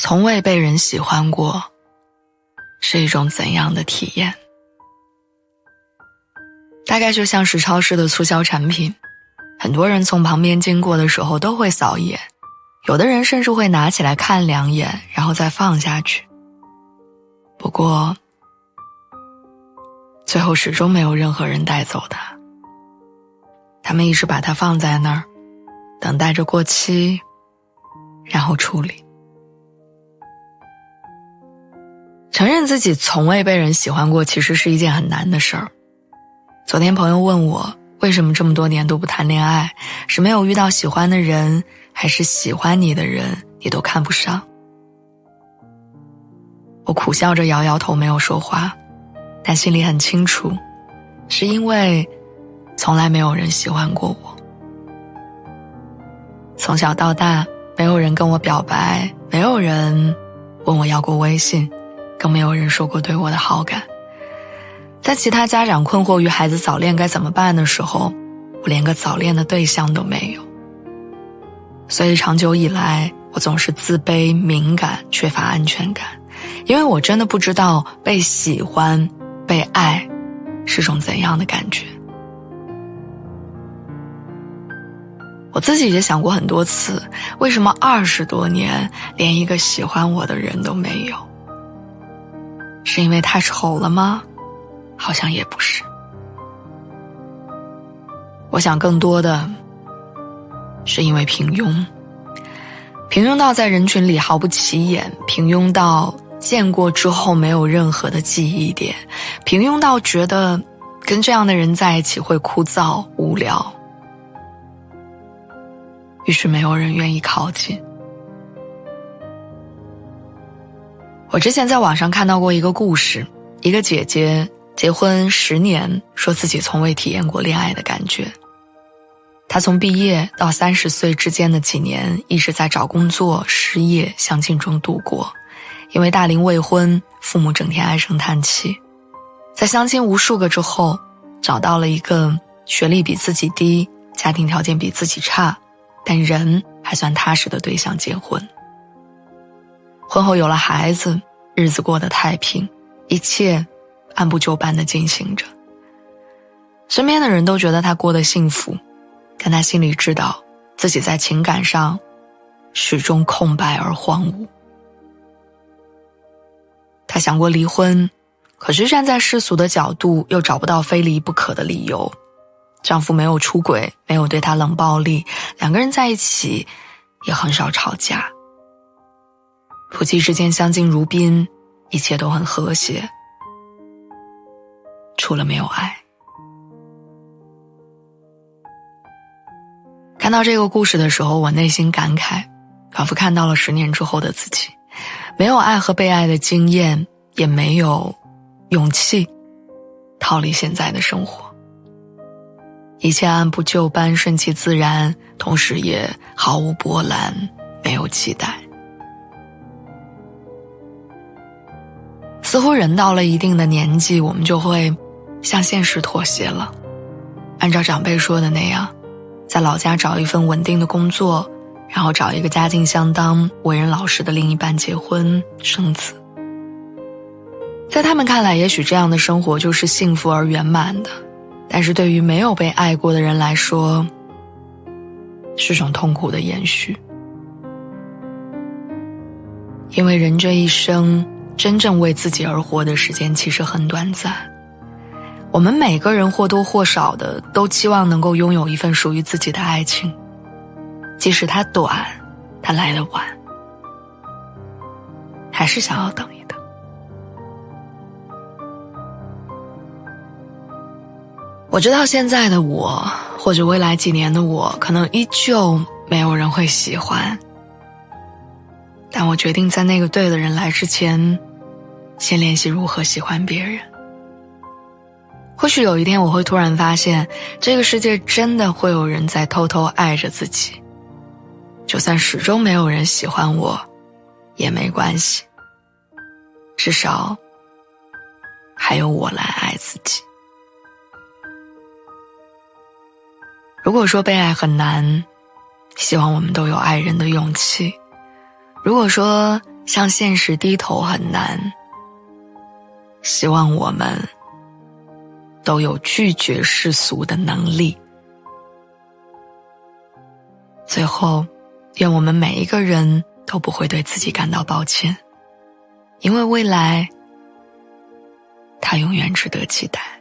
从未被人喜欢过，是一种怎样的体验？大概就像是超市的促销产品，很多人从旁边经过的时候都会扫一眼，有的人甚至会拿起来看2眼，然后再放下去。不过，最后始终没有任何人带走它。他们一直把它放在那儿，等待着过期，然后处理。承认自己从未被人喜欢过，其实是一件很难的事儿。昨天朋友问我，为什么这么多年都不谈恋爱？是没有遇到喜欢的人，还是喜欢你的人你都看不上？我苦笑着摇摇头，没有说话，但心里很清楚，是因为从来没有人喜欢过我。从小到大，没有人跟我表白，没有人问我要过微信，更没有人说过对我的好感。在其他家长困惑于孩子早恋该怎么办的时候，我连个早恋的对象都没有。所以长久以来，我总是自卑、敏感、缺乏安全感，因为我真的不知道被喜欢、被爱是种怎样的感觉。我自己也想过很多次，为什么20多年连一个喜欢我的人都没有？是因为太丑了吗？好像也不是。我想更多的是因为平庸。平庸到在人群里毫不起眼，平庸到见过之后没有任何的记忆点，平庸到觉得跟这样的人在一起会枯燥无聊，于是没有人愿意靠近。我之前在网上看到过一个故事，一个姐姐结婚10年，说自己从未体验过恋爱的感觉。她从毕业到30岁之间的几年，一直在找工作、失业、相亲中度过。因为大龄未婚，父母整天唉声叹气。在相亲无数个之后，找到了一个学历比自己低、家庭条件比自己差，但人还算踏实的对象结婚。婚后有了孩子，日子过得太平，一切按部就班地进行着。身边的人都觉得他过得幸福，但他心里知道自己在情感上始终空白而荒芜。他想过离婚，可是站在世俗的角度又找不到非离不可的理由。丈夫没有出轨，没有对她冷暴力，两个人在一起也很少吵架。夫妻之间相敬如宾，一切都很和谐，除了没有爱。看到这个故事的时候，我内心感慨，仿佛看到了10年之后的自己，没有爱和被爱的经验，也没有勇气逃离现在的生活。一切按部就班，顺其自然，同时也毫无波澜，没有期待。似乎人到了一定的年纪，我们就会向现实妥协了。按照长辈说的那样，在老家找一份稳定的工作，然后找一个家境相当、为人老实的另一半结婚生子。在他们看来，也许这样的生活就是幸福而圆满的，但是对于没有被爱过的人来说，是种痛苦的延续。因为人这一生真正为自己而活的时间其实很短暂，我们每个人或多或少的都期望能够拥有一份属于自己的爱情，即使它短，它来得晚，还是想要等一等。我知道现在的我，或者未来几年的我，可能依旧没有人会喜欢，但我决定在那个对的人来之前，先练习如何喜欢别人。或许有一天我会突然发现，这个世界真的会有人在偷偷爱着自己，就算始终没有人喜欢我也没关系，至少还有我来爱自己。如果说被爱很难，希望我们都有爱人的勇气。如果说向现实低头很难，希望我们都有拒绝世俗的能力。最后，愿我们每一个人都不会对自己感到抱歉，因为未来它永远值得期待。